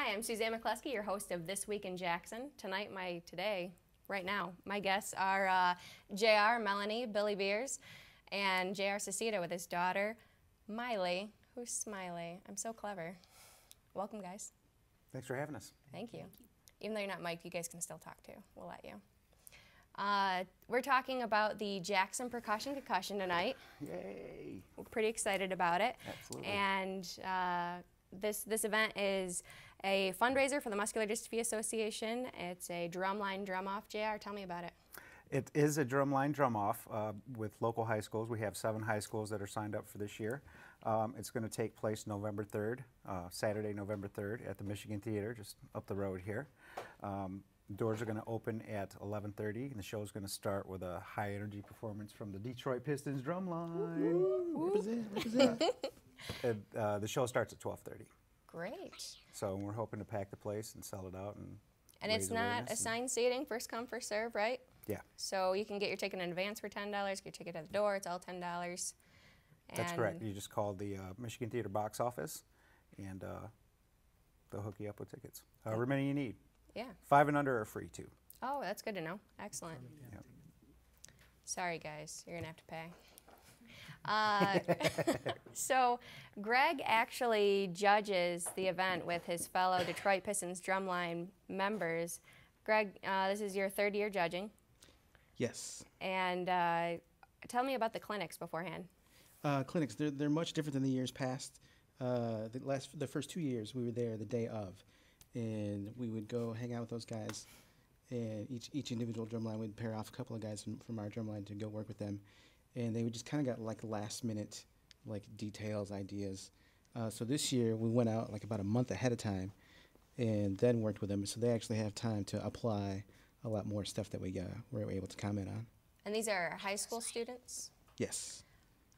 Hi, I'm Suzanne McCloskey, your host of This Week in Jackson. Right now, my guests are JR, Melanie, Billy Beers, and JR Sauceda with his daughter, Myleigh. Who's Smiley? I'm so clever. Welcome, guys. Thanks for having us. Thank you. Even though you're not mic'd, you guys can still talk too. We'll let you. We're talking about the Jackson Percussion Concussion tonight. Yay! We're pretty excited about it. Absolutely. And this event is a fundraiser for the Muscular Dystrophy Association. It's a drumline drum-off. JR, tell me about it. It is a drumline drum-off with local high schools. We have 7 high schools that are signed up for this year. It's going to take place November 3rd, Saturday, November 3rd at the Michigan Theater, just up the road here. Doors are going to open at 11:30, and the show is going to start with a high-energy performance from the Detroit Pistons Drumline. Represent. And, the show starts at 12:30. Great. So we're hoping to pack the place and sell it out. And it's not assigned seating, first come, first serve, right? Yeah. So you can get your ticket in advance for $10, get your ticket at the door, it's all $10. That's correct. You just call the Michigan Theater box office, and they'll hook you up with tickets. However many you need. Yeah. 5 and under are free, too. Oh, that's good to know. Excellent. Yep. Sorry, guys. You're going to have to pay. So Greg actually judges the event with his fellow Detroit Pistons Drumline members. Greg, this is your 3rd year judging. Yes. And tell me about the clinics beforehand. Clinics, they're much different than the years past. The first 2 years we were there the day of, and we would go hang out with those guys, and each individual drumline would pair off a couple of guys from our drumline to go work with them, and they would just kind of got like last minute like details, ideas. So this year we went out like about a month ahead of time and then worked with them, so they actually have time to apply a lot more stuff that we were able to comment on. And these are high school students? Yes.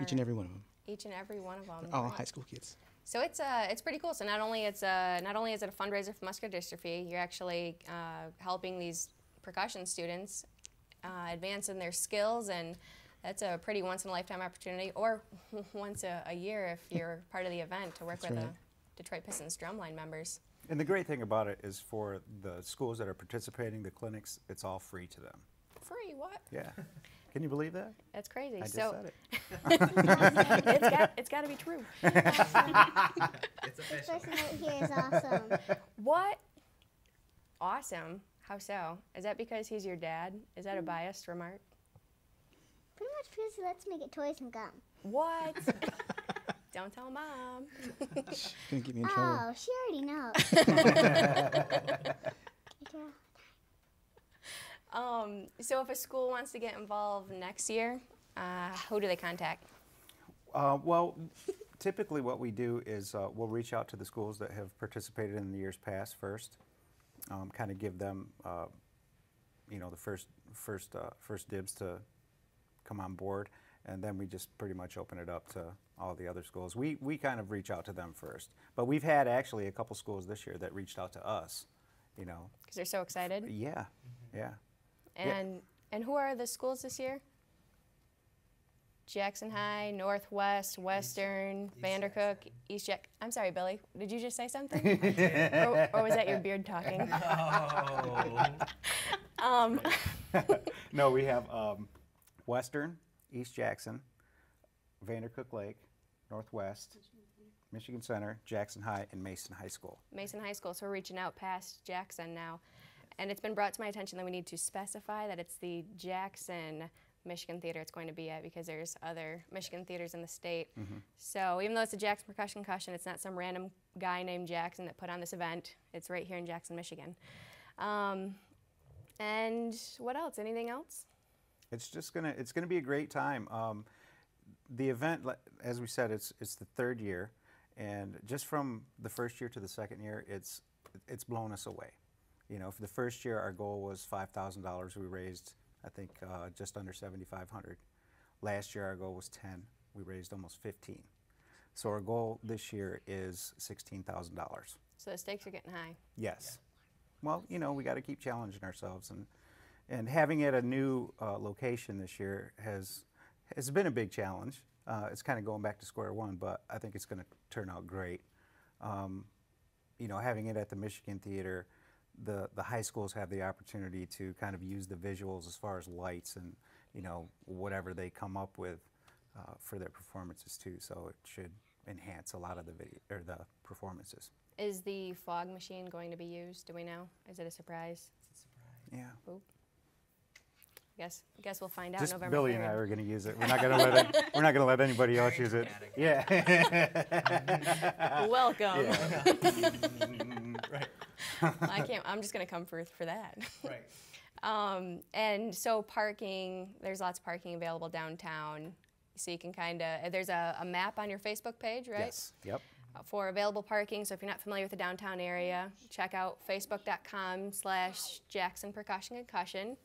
Each and every one of them. Each and every one of them. All high school kids. So it's pretty cool. So not only is it a fundraiser for muscular dystrophy, you're actually helping these percussion students advance in their skills, and that's a pretty once-in-a-lifetime opportunity, or once a year if you're part of the event, to work with the Detroit Pistons Drumline members. And the great thing about it is for the schools that are participating, the clinics, it's all free to them. Free? What? Yeah. Can you believe that? That's crazy. I just so said it. it's got to be true. It's official. This person right here is awesome. What? Awesome? How so? Is that because he's your dad? Is that a biased remark? Pretty much because he lets me get toys and gum. What? Don't tell Mom. She's going to get me in trouble. Oh, she already knows. So if a school wants to get involved next year, who do they contact? Well, typically what we do is we'll reach out to the schools that have participated in the years past first, kind of give them, the first dibs to come on board, and then we just pretty much open it up to all the other schools. We kind of reach out to them first, but we've had actually a couple schools this year that reached out to us, Because they're so excited? Yeah, yeah. And who are the schools this year? Jackson High, Northwest, Western, Vandercook, East Jack. I'm sorry, Billy. Did you just say something? or was that your beard talking? No. No, we have Western, East Jackson, Vandercook Lake, Northwest, Michigan Center, Jackson High, and Mason High School. Mason High School. So we're reaching out past Jackson now. And it's been brought to my attention that we need to specify that it's the Jackson Michigan Theater it's going to be at, because there's other Michigan theaters in the state. Mm-hmm. So even though it's a Jackson Percussion Concussion, it's not some random guy named Jackson that put on this event. It's right here in Jackson, Michigan. And what else? Anything else? It's gonna be a great time. The event, as we said, it's the 3rd year, and just from the 1st year to the 2nd year, it's blown us away. For the 1st year, our goal was $5,000. We raised, I think, just under $7,500. Last year, our goal was 10. We raised almost 15. So our goal this year is $16,000. So the stakes are getting high. Yes. Well, we got to keep challenging ourselves, and having it a new location this year has been a big challenge. It's kind of going back to square one, but I think it's going to turn out great. you know, having it at the Michigan Theater, the high schools have the opportunity to kind of use the visuals as far as lights and, you know, whatever they come up with for their performances too. So it should enhance a lot of the video or the performances. Is the fog machine going to be used? Do we know? Is it a surprise? It's a surprise. Yeah. Oop. Guess we'll find out Just November Billy 3rd. and I are going to use it. We're not going to let it, we're not going to let anybody else use it. Yeah. Welcome. Right. I can't. I'm just gonna come for that. Right. And so parking. There's lots of parking available downtown, so you can kind of. There's a map on your Facebook page, right? Yes. Yep. For available parking. So if you're not familiar with the downtown area, check out facebook.com/Jackson Percussion Concussion,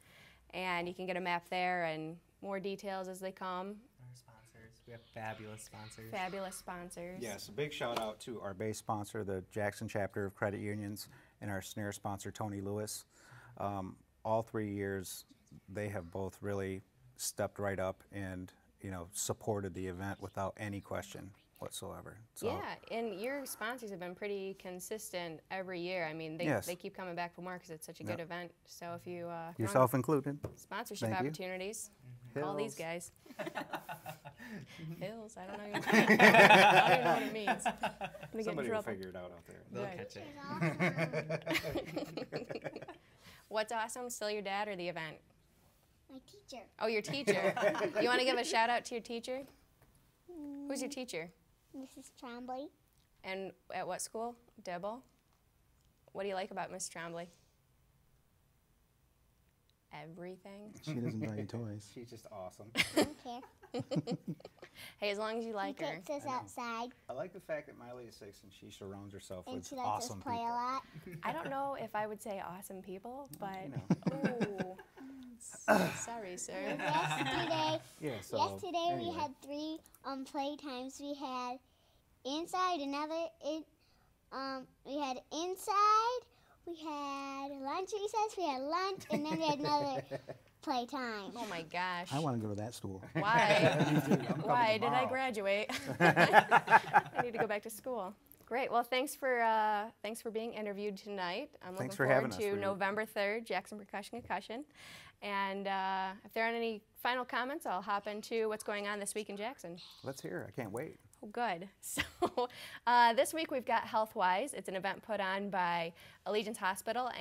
and you can get a map there and more details as they come. Our sponsors. We have fabulous sponsors. Fabulous sponsors. Yes, a big shout out to our base sponsor, the Jackson Chapter of Credit Unions, and our snare sponsor, Tony Lewis. All 3 years, they have both really stepped right up and, you know, supported the event without any question whatsoever. So, Yeah, and your sponsors have been pretty consistent every year. I mean, Yes. they keep coming back for more because it's such a good Yep. event. So if you want yourself included. sponsorship Thank you. opportunities, call these Hills. guys. Hills, I don't know. I don't even know what it means. I'm gonna get in Somebody will trouble. figure it out there. They'll Right. catch it. What's awesome? Still your dad or the event? My teacher. Oh, your teacher. You want to give a shout out to your teacher? Who's your teacher? Mrs. Trombley. And at what school? Dibble. What do you like about Miss Trombley? Everything. She doesn't buy you toys. She's just awesome. I don't care. Hey, as long as you She like her. takes us I know. outside, I like the fact that Myleigh is 6 and she surrounds herself and with she lets awesome us play people. a lot. I don't know if I would say awesome people, but know. sorry, sir. Yesterday, Yeah, so yesterday anyway. we had 3 play times. We had inside, we had inside, we had lunch recess, we had lunch, and then we had another play time. Oh my gosh. I want to go to that school. Why? Why did I tomorrow. graduate? I need to go back to school. Great. Well, thanks for being interviewed tonight. I'm Thanks looking for having forward us. to We- November 3rd, Jackson Percussion Concussion. And if there aren't any final comments, I'll hop into what's going on this week in Jackson. Let's hear. I can't wait. Oh, good. So this week we've got HealthWise. It's an event put on by Allegiance Hospital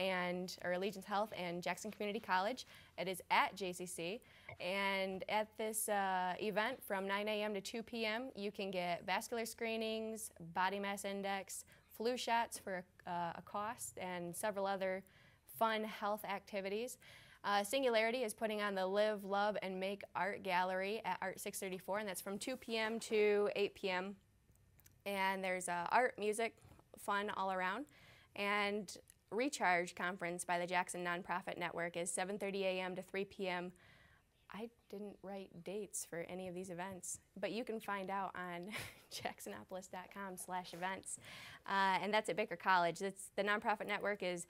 or Allegiance Health and Jackson Community College. It is at JCC. And at this event from 9 a.m. to 2 p.m., you can get vascular screenings, body mass index, flu shots for a cost, and several other fun health activities. Singularity is putting on the Live, Love, and Make Art Gallery at Art 634, and that's from 2 p.m. to 8 p.m. And there's art, music, fun all around. And Recharge Conference by the Jackson Nonprofit Network is 7:30 a.m. to 3 p.m. I didn't write dates for any of these events, but you can find out on jacksonopolis.com/events. And that's at Baker College. The nonprofit network is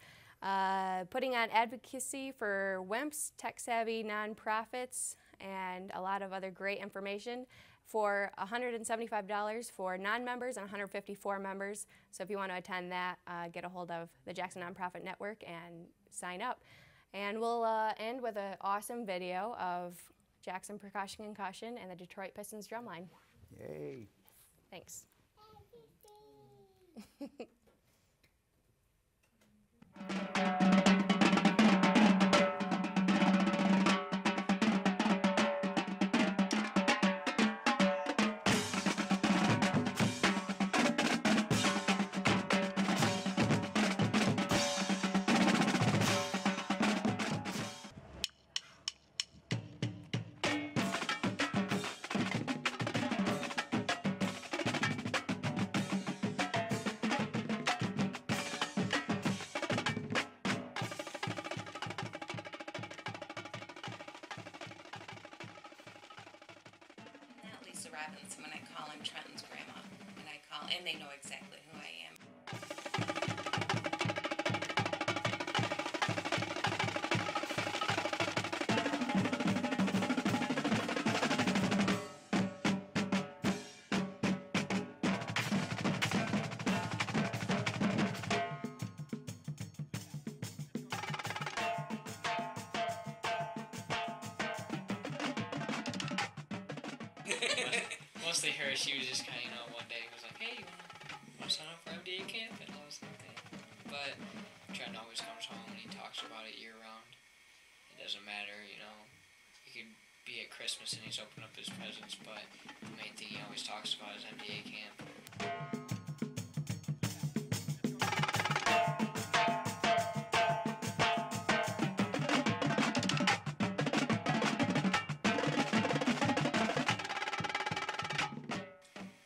putting on advocacy for WIMPs, tech-savvy nonprofits, and a lot of other great information for $175 for non-members and $150 for members. So if you want to attend that, get a hold of the Jackson Nonprofit Network and sign up. And we'll end with an awesome video of Jackson Percussion Concussion and the Detroit Pistons Drumline. Yay. Thanks. Not Lisa Robinson when I call him Trenton's grandma, and they know exactly who I am. mostly her. She was just kind of, one day was like, hey, you want to sign up for MDA camp? And I was like, but Trenton always comes home and he talks about it year round. It doesn't matter, He could be at Christmas and he's opening up his presents, but the main thing he always talks about is MDA camp.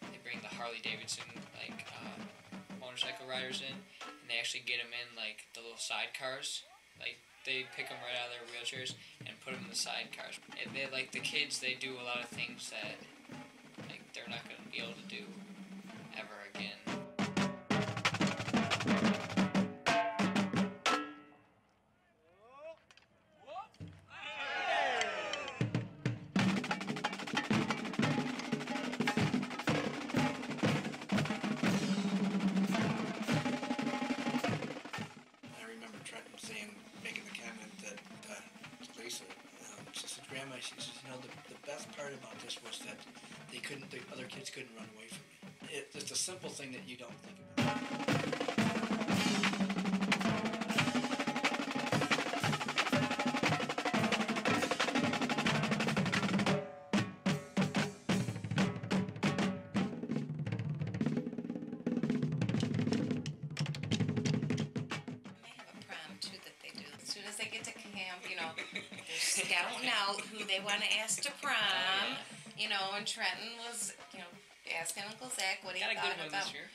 They bring the Harley Davidson motorcycle riders in, and they actually get them in the little sidecars. They pick them right out of their wheelchairs and put them in the sidecars. They the kids. They do a lot of things that they're not going to be able to do ever again. Making the comment that Lisa, she said, Grandma, she says, the best part about this was that the other kids couldn't run away from me. It's a simple thing that you don't think about. They're scouting out who they want to ask to prom, and Trenton was, asking Uncle Zach what he Got a thought good one about. this year.